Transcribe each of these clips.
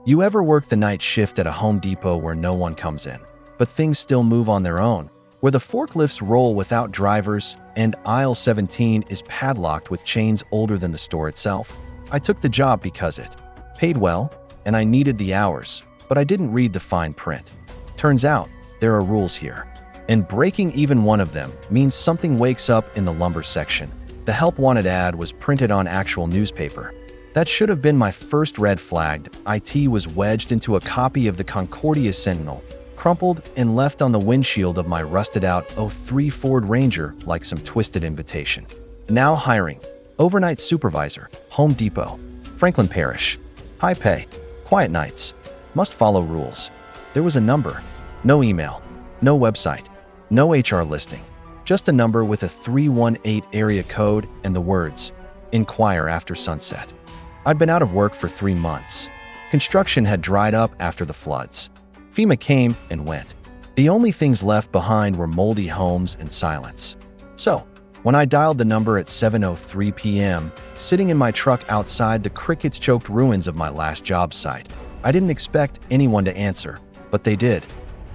You ever work the night shift at a Home Depot where no one comes in, but things still move on their own? Where the forklifts roll without drivers and aisle 17 is padlocked with chains older than the store itself? I took the job because it paid well and I needed the hours, but I didn't read the fine print. Turns out, there are rules here, and breaking even one of them means something wakes up in the lumber section. The help wanted ad was printed on actual newspaper. That should have been my first red flag. IT was wedged into a copy of the Concordia Sentinel, crumpled and left on the windshield of my rusted-out '03 Ford Ranger like some twisted invitation. Now hiring. Overnight supervisor. Home Depot. Franklin Parish. High pay. Quiet nights. Must follow rules. There was a number. No email. No website. No HR listing. Just a number with a 318 area code and the words, "Inquire after sunset." I'd been out of work for 3 months. Construction had dried up after the floods. FEMA came and went. The only things left behind were moldy homes and silence. So, when I dialed the number at 7:03 p.m., sitting in my truck outside the crickets-choked ruins of my last job site, I didn't expect anyone to answer, but they did,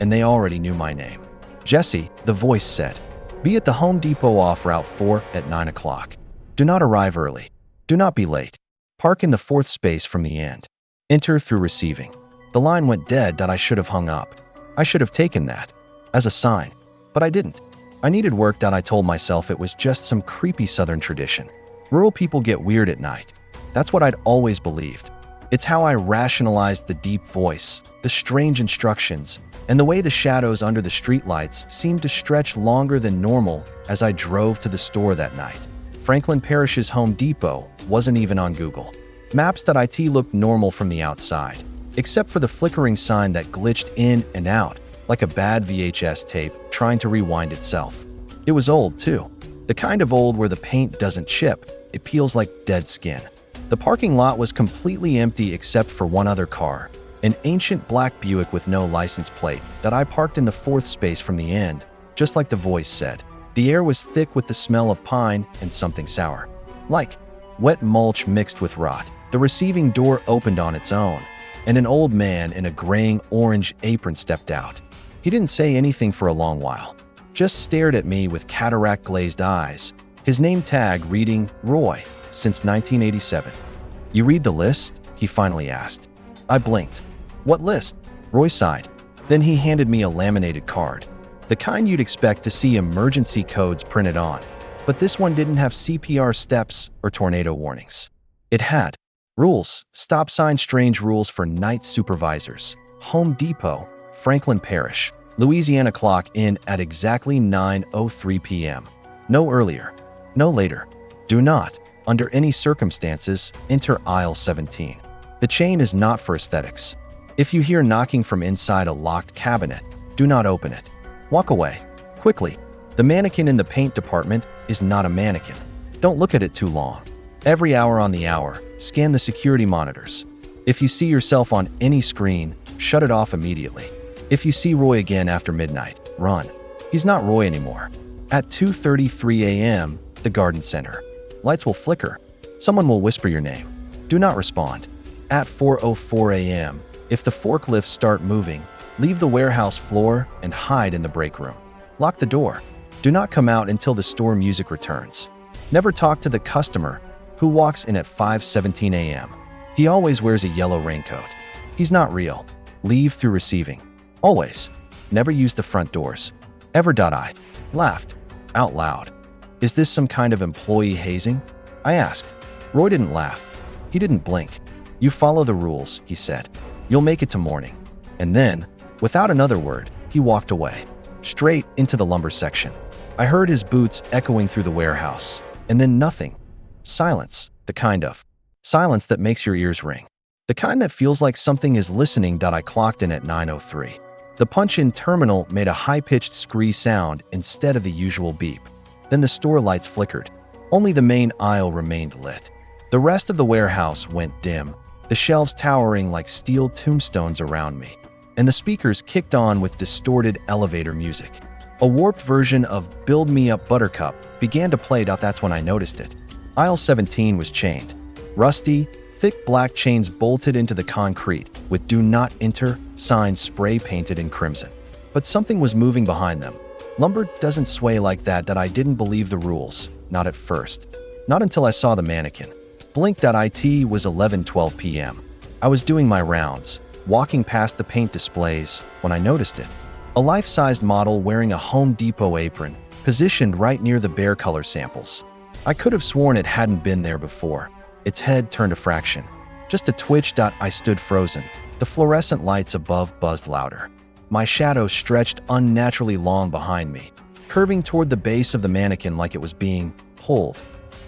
and they already knew my name. Jesse, the voice said, "Be at the Home Depot off Route 4 at 9 o'clock. Do not arrive early. Do not be late. Park in the 4th space from the end. Enter through receiving." The line went dead that I should have hung up. I should have taken that as a sign, but I didn't. I needed work that I told myself it was just some creepy southern tradition. Rural people get weird at night. That's what I'd always believed. It's how I rationalized the deep voice, the strange instructions, and the way the shadows under the streetlights seemed to stretch longer than normal as I drove to the store that night. Franklin Parish's Home Depot wasn't even on Google Maps.it looked normal from the outside, except for the flickering sign that glitched in and out like a bad VHS tape trying to rewind itself. It was old, too. The kind of old where the paint doesn't chip, it peels like dead skin. The parking lot was completely empty except for one other car, an ancient black Buick with no license plate that I parked in the 4th space from the end, just like the voice said. The air was thick with the smell of pine and something sour, like wet mulch mixed with rot. The receiving door opened on its own, and an old man in a graying orange apron stepped out. He didn't say anything for a long while, just stared at me with cataract-glazed eyes, his name tag reading Roy since 1987. "You read the list?" he finally asked. I blinked. "What list?" Roy sighed. Then he handed me a laminated card, the kind you'd expect to see emergency codes printed on, but this one didn't have CPR steps or tornado warnings. It had rules, stop sign strange rules for night supervisors, Home Depot, Franklin Parish, Louisiana, clock in at exactly 9:03 p.m. No earlier, no later. Do not, under any circumstances, enter aisle 17. The chain is not for aesthetics. If you hear knocking from inside a locked cabinet, do not open it. Walk away. Quickly. The mannequin in the paint department is not a mannequin. Don't look at it too long. Every hour on the hour, scan the security monitors. If you see yourself on any screen, shut it off immediately. If you see Roy again after midnight, run. He's not Roy anymore. At 2:33 a.m., the garden center. Lights will flicker. Someone will whisper your name. Do not respond. At 4:04 a.m., if the forklifts start moving, leave the warehouse floor and hide in the break room. Lock the door. Do not come out until the store music returns. Never talk to the customer who walks in at 5:17 a.m. He always wears a yellow raincoat. He's not real. Leave through receiving. Always. Never use the front doors. Ever. I laughed out loud. Is this some kind of employee hazing? I asked. Roy didn't laugh. He didn't blink. You follow the rules, he said. You'll make it to morning. And then, without another word, he walked away, straight into the lumber section. I heard his boots echoing through the warehouse, and then nothing. Silence, the kind of silence that makes your ears ring. The kind that feels like something is listening. I clocked in at 9:03. The punch-in terminal made a high-pitched scree sound instead of the usual beep. Then the store lights flickered. Only the main aisle remained lit. The rest of the warehouse went dim, the shelves towering like steel tombstones around me, and the speakers kicked on with distorted elevator music. A warped version of Build Me Up Buttercup began to play. That's when I noticed it. Aisle 17 was chained. Rusty, thick black chains bolted into the concrete, with "Do Not Enter" signs spray painted in crimson. But something was moving behind them. Lumber doesn't sway like that I didn't believe the rules, not at first. Not until I saw the mannequin. Blink.it was 11:12 p.m. I was doing my rounds, walking past the paint displays, when I noticed it. A life-sized model wearing a Home Depot apron, positioned right near the bare color samples. I could have sworn it hadn't been there before. Its head turned a fraction. Just a twitch. I stood frozen. The fluorescent lights above buzzed louder. My shadow stretched unnaturally long behind me, curving toward the base of the mannequin like it was being pulled.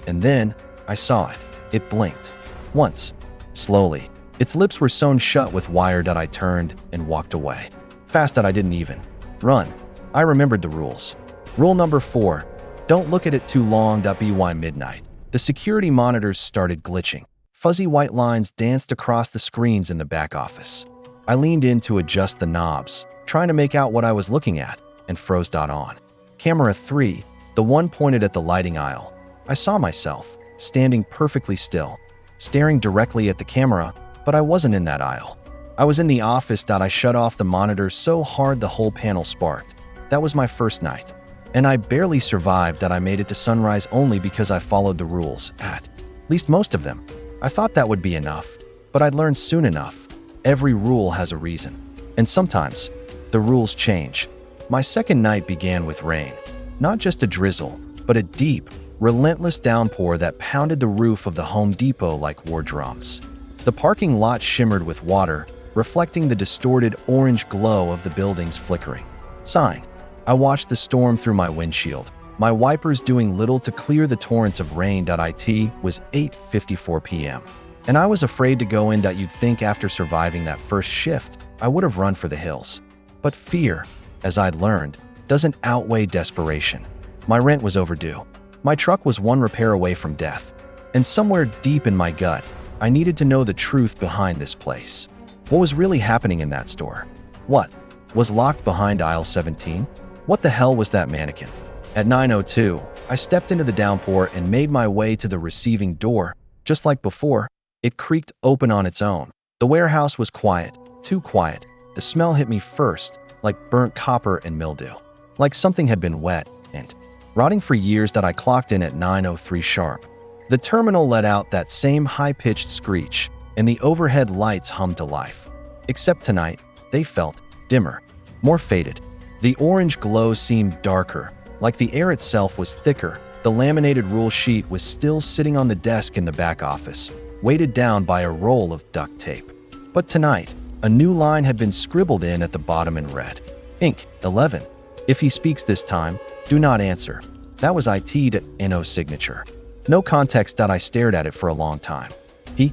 And then I saw it. It blinked. Once. Slowly. Its lips were sewn shut with wire. I turned and walked away. Fast. I didn't even run. I remembered the rules. Rule number 4. Don't look at it too long. By midnight, the security monitors started glitching. Fuzzy white lines danced across the screens in the back office. I leaned in to adjust the knobs, trying to make out what I was looking at, and froze. On camera 3, the one pointed at the lighting aisle, I saw myself, standing perfectly still, staring directly at the camera, but I wasn't in that aisle. I was in the office. I shut off the monitor so hard the whole panel sparked. That was my first night. And I barely survived. I made it to sunrise only because I followed the rules, at least most of them. I thought that would be enough, but I'd learned soon enough. Every rule has a reason. And sometimes, the rules change. My second night began with rain. Not just a drizzle, but a deep, relentless downpour that pounded the roof of the Home Depot like war drums. The parking lot shimmered with water, reflecting the distorted orange glow of the building's flickering sign. I watched the storm through my windshield, my wipers doing little to clear the torrents of rain. It was 8:54 p.m. And I was afraid to go in. You'd think after surviving that first shift, I would have run for the hills. But fear, as I'd learned, doesn't outweigh desperation. My rent was overdue. My truck was one repair away from death. And somewhere deep in my gut, I needed to know the truth behind this place. What was really happening in that store? What was locked behind aisle 17? What the hell was that mannequin? At 9:02, I stepped into the downpour and made my way to the receiving door. Just like before, it creaked open on its own. The warehouse was quiet, too quiet. The smell hit me first, like burnt copper and mildew. Like something had been wet and rotting for years. I clocked in at 9:03 sharp. The terminal let out that same high-pitched screech, and the overhead lights hummed to life. Except tonight, they felt dimmer, more faded. The orange glow seemed darker, like the air itself was thicker. The laminated rule sheet was still sitting on the desk in the back office, weighted down by a roll of duct tape. But tonight, a new line had been scribbled in at the bottom in red. Ink, 11. If he speaks this time, do not answer. That was IT'd NO's signature. No context. I stared at it for a long time. He?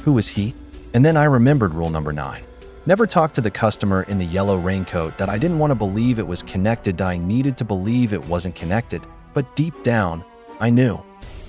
Who was he? And then I remembered rule number 9. Never talk to the customer in the yellow raincoat. I didn't want to believe it was connected. I needed to believe it wasn't connected. But deep down, I knew.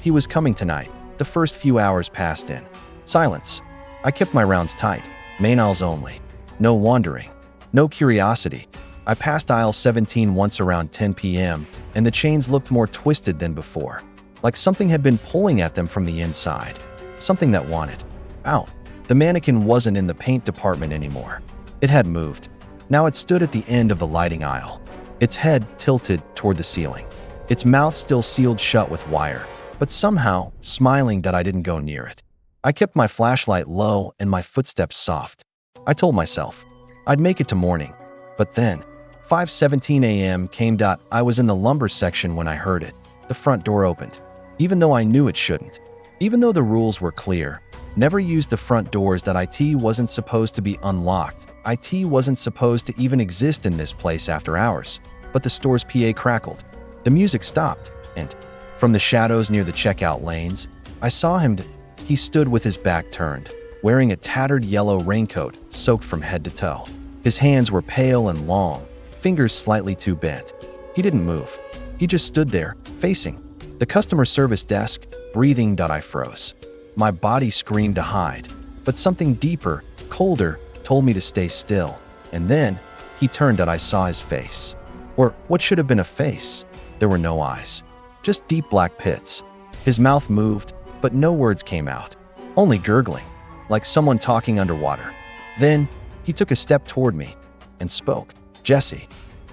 He was coming tonight. The first few hours passed in silence. I kept my rounds tight. Main aisles only. No wandering. No curiosity. I passed aisle 17 once around 10 p.m., and the chains looked more twisted than before. Like something had been pulling at them from the inside. Something that wanted out. The mannequin wasn't in the paint department anymore. It had moved. Now it stood at the end of the lighting aisle, its head tilted toward the ceiling, its mouth still sealed shut with wire, but somehow smiling. I didn't go near it. I kept my flashlight low and my footsteps soft. I told myself I'd make it to morning. But then, 5:17 a.m. came. I was in the lumber section when I heard it. The front door opened, even though I knew it shouldn't. Even though the rules were clear. Never use the front doors. IT wasn't supposed to be unlocked. IT wasn't supposed to even exist in this place after hours. But the store's PA crackled. The music stopped, and from the shadows near the checkout lanes, I saw him. He stood with his back turned, wearing a tattered yellow raincoat soaked from head to toe. His hands were pale and long, fingers slightly too bent. He didn't move. He just stood there, facing the customer service desk, breathing. I froze. My body screamed to hide, but something deeper, colder, told me to stay still. And then, he turned. I saw his face. Or what should have been a face. There were no eyes, just deep black pits. His mouth moved, but no words came out. only gurgling, like someone talking underwater. Then, he took a step toward me and spoke. Jesse.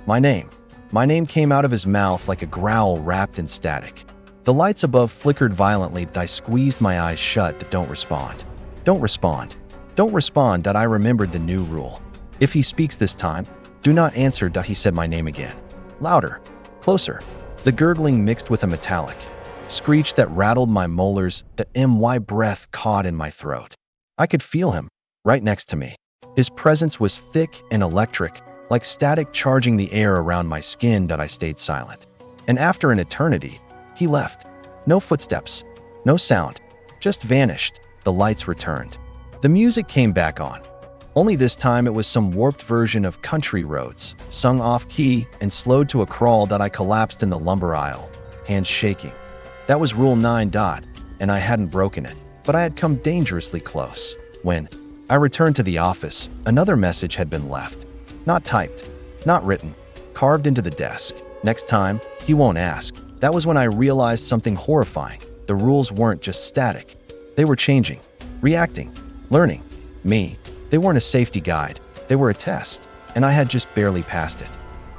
My name. My name came out of his mouth like a growl wrapped in static. The lights above flickered violently. I squeezed my eyes shut. Don't respond. Don't respond. Don't respond. I remembered the new rule. If he speaks this time, do not answer. He said my name again. Louder. Closer. The gurgling mixed with a metallic screech that rattled my molars. The my breath caught in my throat. I could feel him, right next to me. His presence was thick and electric, like static charging the air around my skin. I stayed silent. And after an eternity, he left. No footsteps, no sound, just vanished. The lights returned. The music came back on. Only this time it was some warped version of Country Roads, sung off-key and slowed to a crawl. I collapsed in the lumber aisle, hands shaking. That was Rule 9. And I hadn't broken it, but I had come dangerously close. When I returned to the office, another message had been left. Not typed, not written, carved into the desk. Next time, he won't ask. That was when I realized something horrifying. The rules weren't just static. They were changing, reacting, learning. Me. They weren't a safety guide. They were a test, and I had just barely passed it.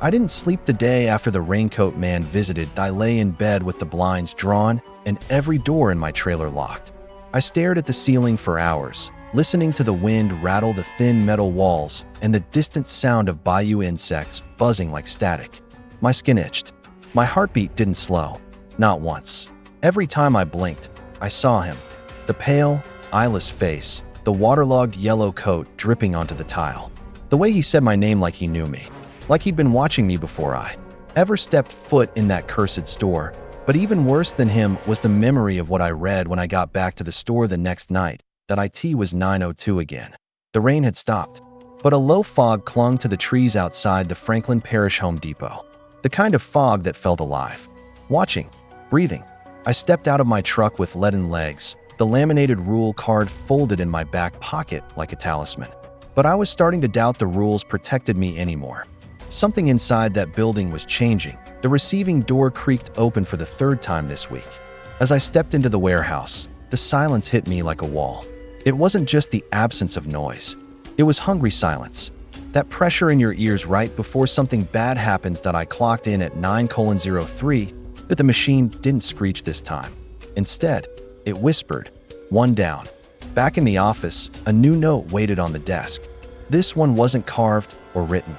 I didn't sleep the day after the raincoat man visited. I lay in bed with the blinds drawn and every door in my trailer locked. I stared at the ceiling for hours, listening to the wind rattle the thin metal walls and the distant sound of bayou insects buzzing like static. My skin itched. My heartbeat didn't slow. Not once. Every time I blinked, I saw him. The pale, eyeless face, the waterlogged yellow coat dripping onto the tile. The way he said my name like he knew me. Like he'd been watching me before I ever stepped foot in that cursed store. But even worse than him was the memory of what I read when I got back to the store the next night. That IT was 9:02 again. The rain had stopped, but a low fog clung to the trees outside the Franklin Parish Home Depot. The kind of fog that felt alive. Watching. Breathing. I stepped out of my truck with leaden legs, the laminated rule card folded in my back pocket like a talisman. But I was starting to doubt the rules protected me anymore. Something inside that building was changing. The receiving door creaked open for the third time this week. As I stepped into the warehouse, the silence hit me like a wall. It wasn't just the absence of noise. It was hungry silence. That pressure in your ears right before something bad happens. That I clocked in at 9:03, but the machine didn't screech this time. Instead, it whispered, "One down." Back in the office, a new note waited on the desk. This one wasn't carved or written.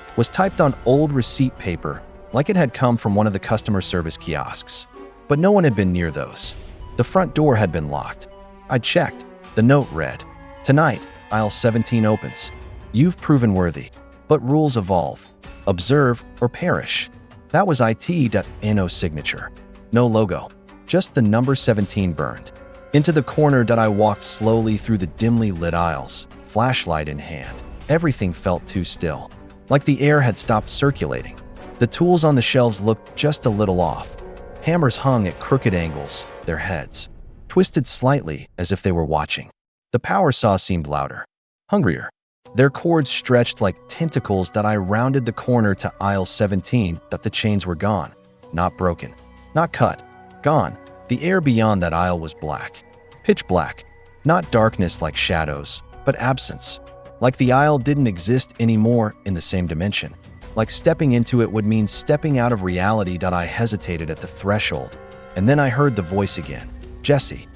It was typed on old receipt paper, like it had come from one of the customer service kiosks. But no one had been near those. The front door had been locked. I checked. The note read, "Tonight, aisle 17 opens. You've proven worthy, but rules evolve. Observe or perish." That was IT.NO's signature. No logo, just the number 17 burned. Into the corner I walked slowly through the dimly lit aisles, flashlight in hand. Everything felt too still, like the air had stopped circulating. The tools on the shelves looked just a little off. Hammers hung at crooked angles, their heads twisted slightly as if they were watching. The power saw seemed louder, hungrier. Their cords stretched like tentacles. I rounded the corner to aisle 17. The chains were gone. Not broken, not cut, gone. The air beyond that aisle was black. Pitch black. Not darkness like shadows, but absence. Like the aisle didn't exist anymore in the same dimension. Like stepping into it would mean stepping out of reality. I hesitated at the threshold, and then I heard the voice again. Jesse.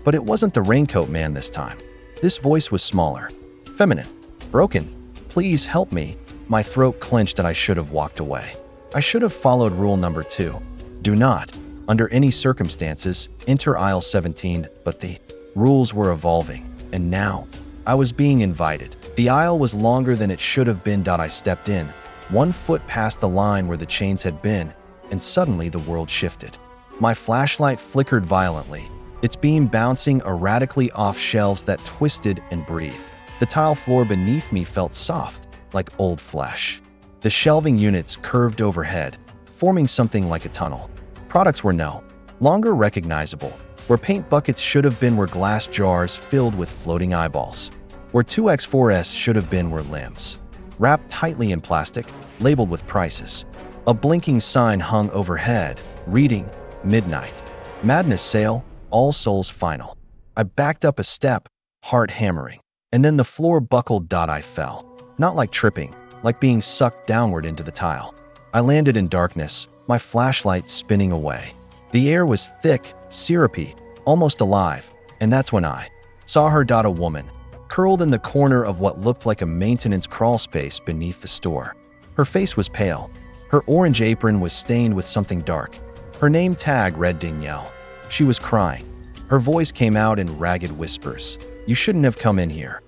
But it wasn't the raincoat man this time. This voice was smaller, feminine, broken. "Please help me." My throat clenched and I should have walked away. I should have followed rule number 2. Do not, under any circumstances, enter aisle 17. But the rules were evolving, and now I was being invited. The aisle was longer than it should have been. I stepped in, 1 foot past the line where the chains had been, and suddenly the world shifted. My flashlight flickered violently, its beam bouncing erratically off shelves that twisted and breathed. The tile floor beneath me felt soft, like old flesh. The shelving units curved overhead, forming something like a tunnel. Products were no longer recognizable. Where paint buckets should have been were glass jars filled with floating eyeballs. Where 2x4s should have been were limbs, wrapped tightly in plastic, labeled with prices. A blinking sign hung overhead, reading, "Midnight. Madness Sale, All Souls Final." I backed up a step, heart hammering, and then the floor buckled. I fell. Not like tripping, like being sucked downward into the tile. I landed in darkness, my flashlight spinning away. The air was thick, syrupy, almost alive, and that's when I saw her. A woman, curled in the corner of what looked like a maintenance crawl space beneath the store. Her face was pale. Her orange apron was stained with something dark. Her name tag read Danielle. She was crying. Her voice came out in ragged whispers. "You shouldn't have come in here."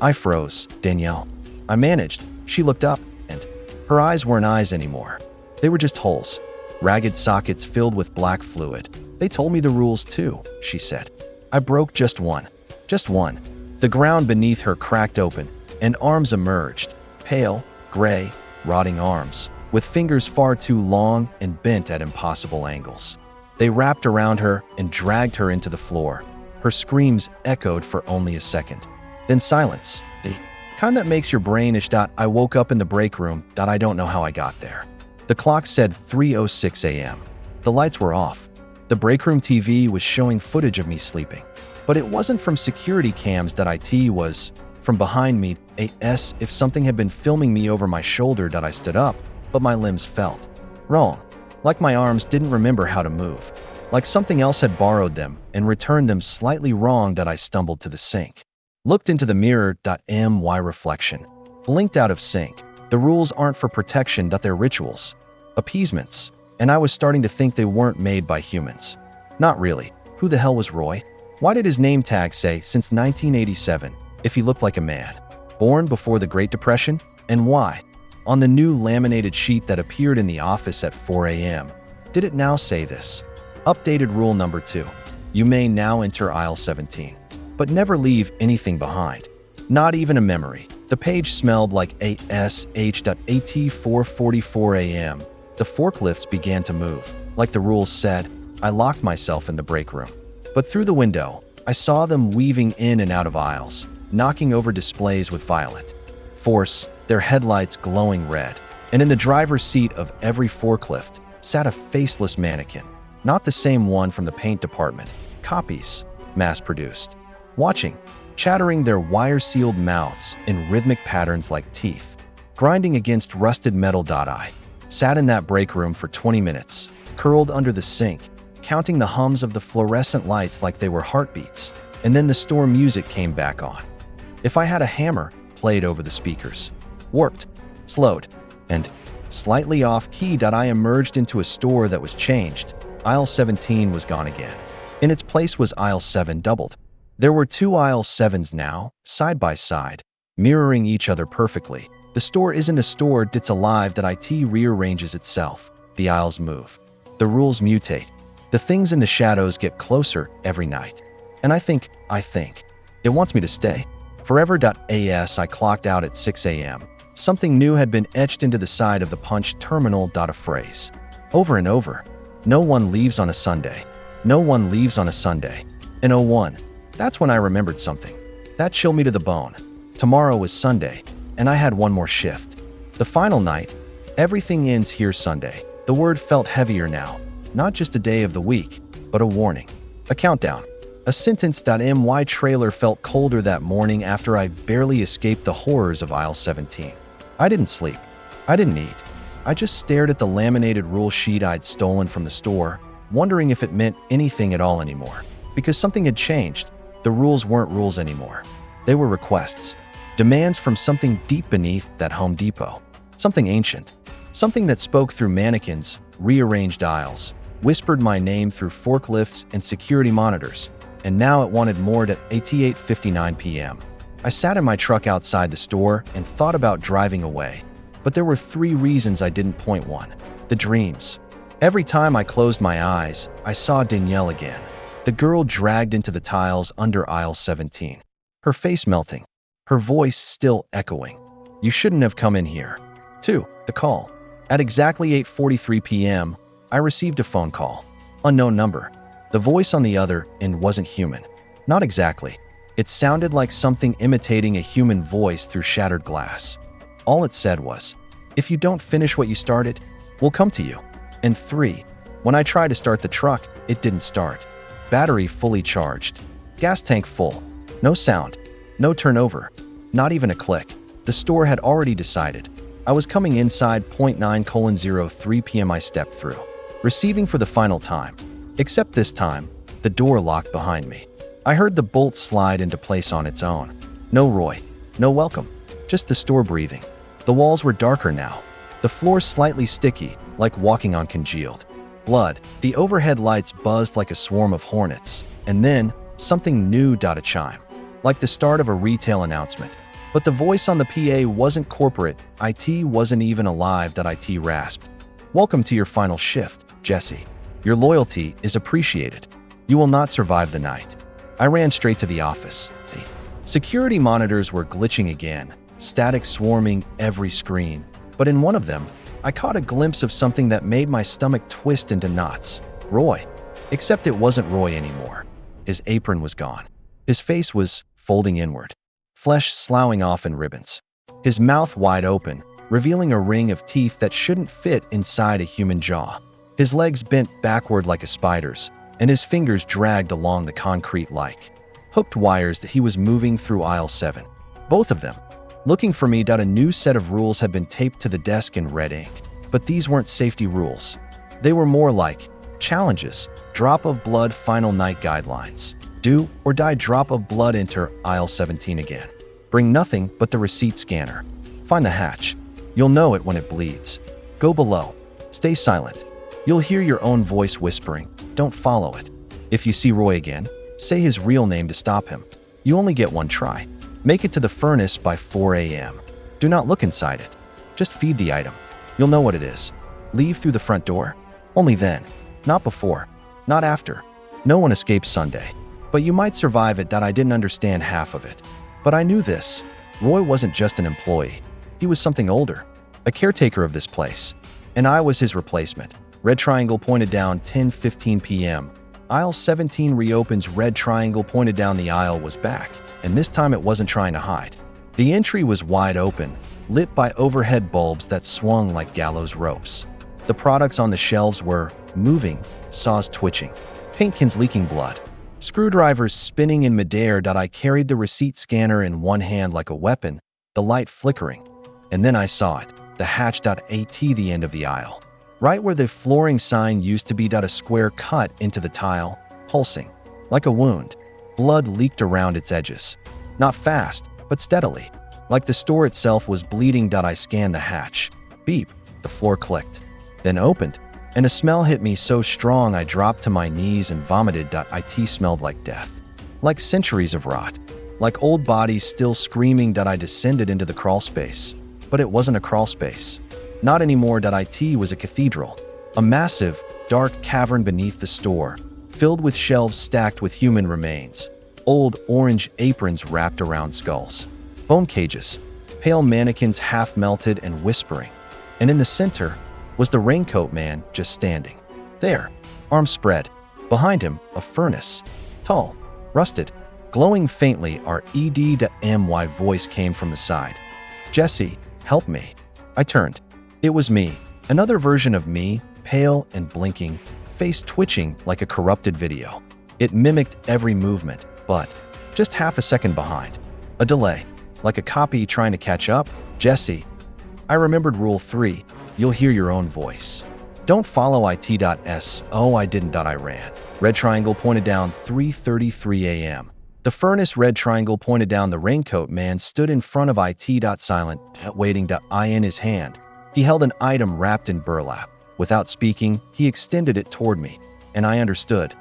I froze. "Danielle." I managed. She looked up, and her eyes weren't eyes anymore. They were just holes. Ragged sockets filled with black fluid. "They told me the rules too," she said. "I broke just one. Just one." The ground beneath her cracked open, and arms emerged. Pale, gray, rotting arms, with fingers far too long and bent at impossible angles. They wrapped around her and dragged her into the floor. Her screams echoed for only a second. Then silence, the kind that makes your brain ish. I woke up in the break room. I don't know how I got there. The clock said 3:06 a.m. The lights were off. The break room TV was showing footage of me sleeping. But it wasn't from security cams. It was from behind me. As if something had been filming me over my shoulder. I stood up, but my limbs felt wrong. Like my arms didn't remember how to move. Like something else had borrowed them and returned them slightly wrong. I stumbled to the sink. Looked into the mirror. My reflection blinked out of sync. The rules aren't for protection. They're rituals. Appeasements. And I was starting to think they weren't made by humans. Not really. Who the hell was Roy? Why did his name tag say since 1987 if he looked like a man? Born before the Great Depression? And why? On the new laminated sheet that appeared in the office at 4 a.m., did it now say this? Updated rule number 2. You may now enter aisle 17, but never leave anything behind. Not even a memory. The page smelled like ASH. At 4:44 a.m., the forklifts began to move. Like the rules said, I locked myself in the break room. But through the window, I saw them weaving in and out of aisles, knocking over displays with violent force, their headlights glowing red. And in the driver's seat of every forklift sat a faceless mannequin. Not the same one from the paint department. Copies, mass-produced. Watching, chattering their wire-sealed mouths in rhythmic patterns like teeth. Grinding against rusted metal. I sat in that break room for 20 minutes, curled under the sink, counting the hums of the fluorescent lights like they were heartbeats. And then the store music came back on. If I had a hammer, played over the speakers. Warped, slowed, and slightly off-key. I emerged into a store that was changed. Aisle 17 was gone again. In its place was aisle 7 doubled. There were 2 aisle 7s now, side by side, mirroring each other perfectly. The store isn't a store, it's alive. It rearranges itself. The aisles move. The rules mutate. The things in the shadows get closer every night. And I think, it wants me to stay. Forever. As I clocked out at 6 a.m., something new had been etched into the side of the punch terminal. A phrase. Over and over. No one leaves on a Sunday. No one leaves on a Sunday. In 01, that's when I remembered something. That chilled me to the bone. Tomorrow was Sunday, and I had one more shift. The final night. Everything ends here Sunday. The word felt heavier now. Not just a day of the week, but a warning. A countdown. A sentence. My trailer felt colder that morning after I barely escaped the horrors of aisle 17. I didn't sleep. I didn't eat. I just stared at the laminated rule sheet I'd stolen from the store, wondering if it meant anything at all anymore. Because something had changed. The rules weren't rules anymore. They were requests. Demands from something deep beneath that Home Depot. Something ancient. Something that spoke through mannequins, rearranged aisles, whispered my name through forklifts and security monitors. And now it wanted more. At 8:59 p.m., I sat in my truck outside the store and thought about driving away. But there were 3 reasons I didn't. Point 1. The dreams. Every time I closed my eyes, I saw Danielle again. The girl dragged into the tiles under aisle 17. Her face melting. Her voice still echoing. You shouldn't have come in here. 2. The call. At exactly 8:43 p.m., I received a phone call. Unknown number. The voice on the other end wasn't human. Not exactly. It sounded like something imitating a human voice through shattered glass. All it said was, if you don't finish what you started, we'll come to you. And 3. When I tried to start the truck, it didn't start. Battery fully charged. Gas tank full. No sound. No turnover. Not even a click. The store had already decided. I was coming inside. 09:03 p.m. I stepped through, receiving for the final time. Except this time, the door locked behind me. I heard the bolt slide into place on its own. No Roy. No welcome. Just the store breathing. The walls were darker now. The floor slightly sticky, like walking on congealed blood. The overhead lights buzzed like a swarm of hornets. And then, something new. A chime. Like the start of a retail announcement. But the voice on the PA wasn't corporate. IT wasn't even alive. IT rasped. Welcome to your final shift, Jesse. Your loyalty is appreciated. You will not survive the night. I ran straight to the office. The security monitors were glitching again, static swarming every screen. But in one of them, I caught a glimpse of something that made my stomach twist into knots. Roy. Except it wasn't Roy anymore. His apron was gone. His face was folding inward, flesh sloughing off in ribbons. His mouth wide open, revealing a ring of teeth that shouldn't fit inside a human jaw. His legs bent backward like a spider's, and his fingers dragged along the concrete like hooked wires that he was moving through aisle 7. Both of them. Looking for me. A new set of rules had been taped to the desk in red ink. But these weren't safety rules. They were more like challenges. Drop of blood, final night guidelines. Do or die. Drop of blood. Enter aisle 17 again. Bring nothing but the receipt scanner. Find the hatch. You'll know it when it bleeds. Go below. Stay silent. You'll hear your own voice whispering. Don't follow it. If you see Roy again, say his real name to stop him. You only get one try. Make it to the furnace by 4 a.m. Do not look inside it. Just feed the item. You'll know what it is. Leave through the front door. Only then. Not before. Not after. No one escapes Sunday. But you might survive it. I didn't understand half of it. But I knew this. Roy wasn't just an employee. He was something older. A caretaker of this place. And I was his replacement. Red triangle pointed down. 10:15 p.m. Aisle 17 reopens. Red triangle pointed down. The aisle was back. And this time it wasn't trying to hide. The entry was wide open, lit by overhead bulbs that swung like gallows ropes. The products on the shelves were moving, saws twitching, paint cans leaking blood, screwdrivers spinning in midair. I carried the receipt scanner in one hand like a weapon, the light flickering. And then I saw it, the hatch. At the end of the aisle. Right where the flooring sign used to be. A square cut into the tile, pulsing, like a wound. Blood leaked around its edges. Not fast, but steadily. Like the store itself was bleeding. I scanned the hatch. Beep. The floor clicked. Then opened. And a smell hit me so strong I dropped to my knees and vomited. It smelled like death. Like centuries of rot. Like old bodies still screaming. I descended into the crawl space. But it wasn't a crawl space. Not anymore. It was a cathedral. A massive, dark cavern beneath the store, filled with shelves stacked with human remains. Old orange aprons wrapped around skulls. Bone cages. Pale mannequins half melted and whispering. And in the center was the raincoat man just standing. There, arms spread. Behind him, a furnace. Tall, rusted, glowing faintly. My voice came from the side. Jesse, help me. I turned. It was me. Another version of me, pale and blinking, face twitching like a corrupted video. It mimicked every movement, but just half a second behind. A delay, like a copy trying to catch up. Jesse. I remembered rule 3. You'll hear your own voice. Don't follow it. Oh, I didn't. I ran. Red triangle pointed down. 3:33 a.m. The furnace. Red triangle pointed down. The raincoat man stood in front of it. Silent, waiting. In his hand, he held an item wrapped in burlap. Without speaking, he extended it toward me, and I understood.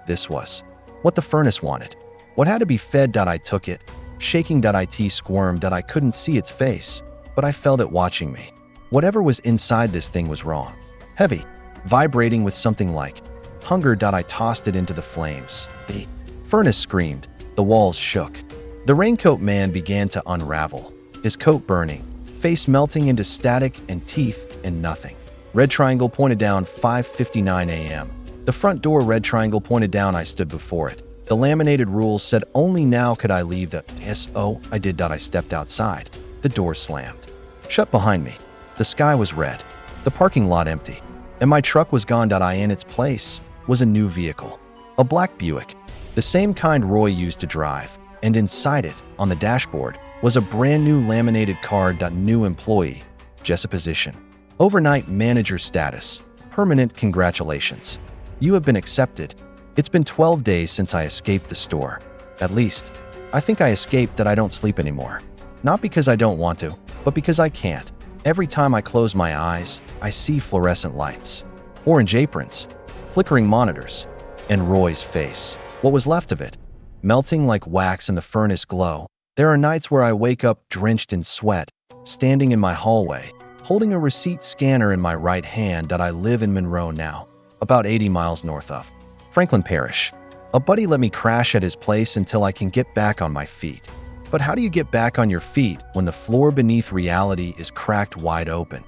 This was what the furnace wanted. What had to be fed. I took it, shaking. It squirmed. I couldn't see its face, but I felt it watching me. Whatever was inside this thing was wrong. Heavy, vibrating with something like hunger. I tossed it into the flames. The furnace screamed. The walls shook. The raincoat man began to unravel, his coat burning, face melting into static and teeth and nothing. Red triangle pointed down. 5:59 a.m. The front door. Red triangle pointed down. I stood before it. The laminated rules said only now could I leave. I did. I stepped outside. The door slammed shut behind me. The sky was red. The parking lot empty. And my truck was gone. In its place was a new vehicle. A black Buick. The same kind Roy used to drive, and inside it, on the dashboard, was a brand new laminated card. New employee, Jessa position. Overnight manager status. Permanent congratulations. You have been accepted. It's been 12 days since I escaped the store. At least, I think I escaped that I don't sleep anymore. Not because I don't want to, but because I can't. Every time I close my eyes, I see fluorescent lights, orange aprons, flickering monitors, and Roy's face. What was left of it, melting like wax in the furnace glow. There are nights where I wake up drenched in sweat, standing in my hallway, holding a receipt scanner in my right hand. I live in Monroe now, about 80 miles north of Franklin Parish. A buddy let me crash at his place until I can get back on my feet. But how do you get back on your feet when the floor beneath reality is cracked wide open?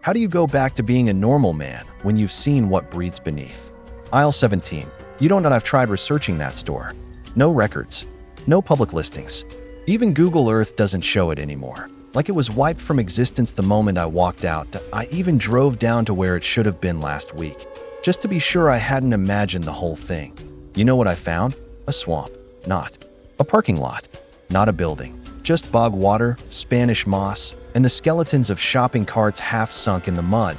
How do you go back to being a normal man when you've seen what breathes beneath? Aisle 17. You don't know. I've tried researching that store. No records. No public listings. Even Google Earth doesn't show it anymore. Like it was wiped from existence the moment I walked out. I even drove down to where it should have been last week, just to be sure I hadn't imagined the whole thing. You know what I found? A swamp. Not a parking lot. Not a building. Just bog water, Spanish moss, and the skeletons of shopping carts half sunk in the mud.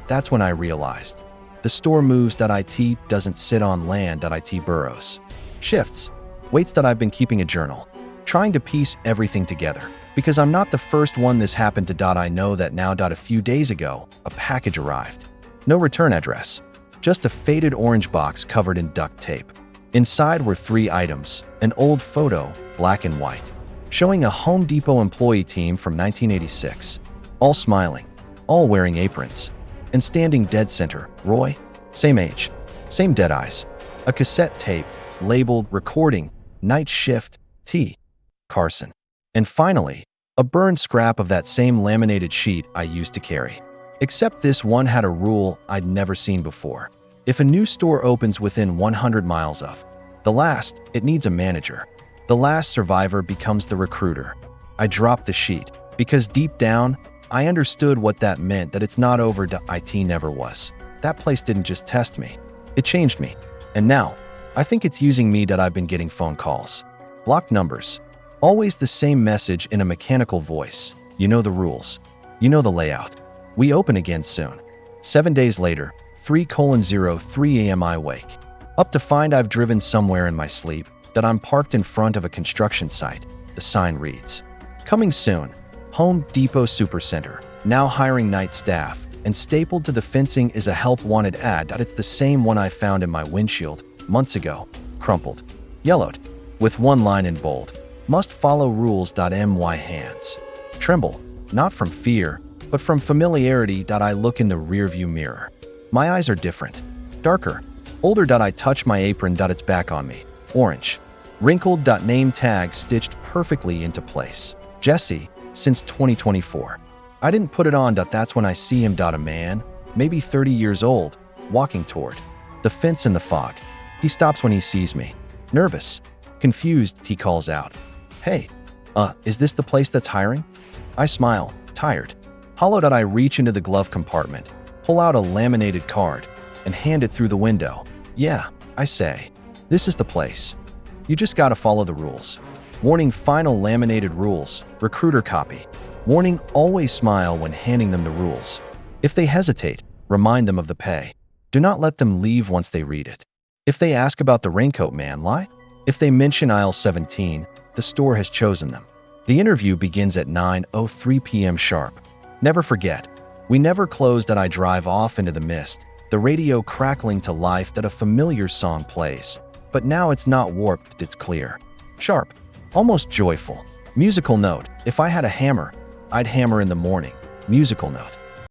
That's when I realized. The store moves. It doesn't sit on land. It burrows. Shifts. Waits. I've been keeping a journal, trying to piece everything together. Because I'm not the first one this happened to. I know that now. A few days ago, a package arrived. No return address. Just a faded orange box covered in duct tape. Inside were 3 items. An old photo, black and white, showing a Home Depot employee team from 1986. All smiling, all wearing aprons. And standing dead center, Roy. Same age, same dead eyes. A cassette tape, labeled Recording, Night Shift, T. Carson. And finally, a burned scrap of that same laminated sheet I used to carry. Except this one had a rule I'd never seen before. If a new store opens within 100 miles of the last, it needs a manager. The last survivor becomes the recruiter. I dropped the sheet because deep down, I understood what that meant. That it's not over. It never was. That place didn't just test me. It changed me. And now, I think it's using me. I've been getting phone calls. Blocked numbers. Always the same message in a mechanical voice. You know the rules. You know the layout. We open again soon. 7 days later, 3:03 a.m. I wake up to find I've driven somewhere in my sleep, that I'm parked in front of a construction site. The sign reads, "Coming soon, Home Depot Supercenter, now hiring night staff," and stapled to the fencing is a help wanted ad. It's the same one I found in my windshield months ago, crumpled, yellowed, with one line in bold, "Must follow rules." My hands tremble, not from fear, but from familiarity. I look in the rearview mirror. My eyes are different, darker, older. I touch my apron. It's back on me, orange, wrinkled. Name tag stitched perfectly into place. Jesse, since 2024. I didn't put it on. That's when I see him. A man, maybe 30 years old, walking toward the fence in the fog. He stops when he sees me. Nervous, confused, he calls out, "Hey, is this the place that's hiring?" I smile, tired, hollow. I reach into the glove compartment, pull out a laminated card, and hand it through the window. "Yeah," I say, "this is the place. You just gotta follow the rules." Warning: final laminated rules, recruiter copy. Warning: always smile when handing them the rules. If they hesitate, remind them of the pay. Do not let them leave once they read it. If they ask about the raincoat man, lie. If they mention aisle 17, the store has chosen them. The interview begins at 9:03 p.m. sharp. Never forget, we never closed. I drive off into the mist, the radio crackling to life. A familiar song plays. But now it's not warped, it's clear. Sharp. Almost joyful. Musical note. If I had a hammer, I'd hammer in the morning. Musical note.